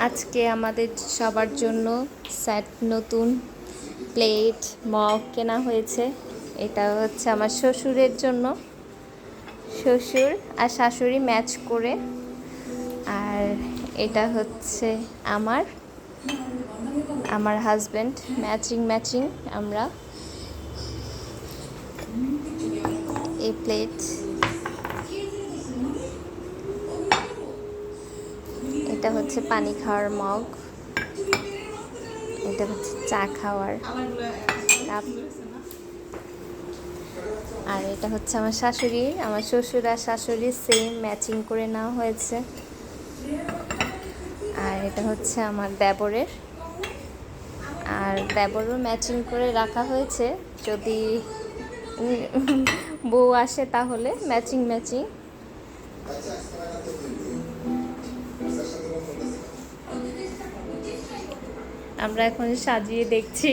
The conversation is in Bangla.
আজকে আমাদের সবার জন্য সেট নতুন প্লেট মগ কেনা হয়েছে। এটা হচ্ছে আমার শ্বশুরের জন্য, শ্বশুর আর শাশুড়ি ম্যাচ করে। আর এটা হচ্ছে আমার আমার হাজব্যান্ড, ম্যাচিং ম্যাচিং আমরা। এই প্লেট, এটা হচ্ছে পানি খাওয়ার মগ, এটা হচ্ছে চা খাওয়ার কাপ, আর এটা হচ্ছে আমার শাশুড়ি, আমার শ্বশুর আর শাশুড়ি সেম ম্যাচিং করে নেওয়া হয়েছে। আর এটা হচ্ছে আমার দেবরের, আর দেবরও ম্যাচিং করে রাখা হয়েছে, যদি বউ আসে তাহলে ম্যাচিং ম্যাচিং। আমরা এখন সাজিয়ে দেখছি।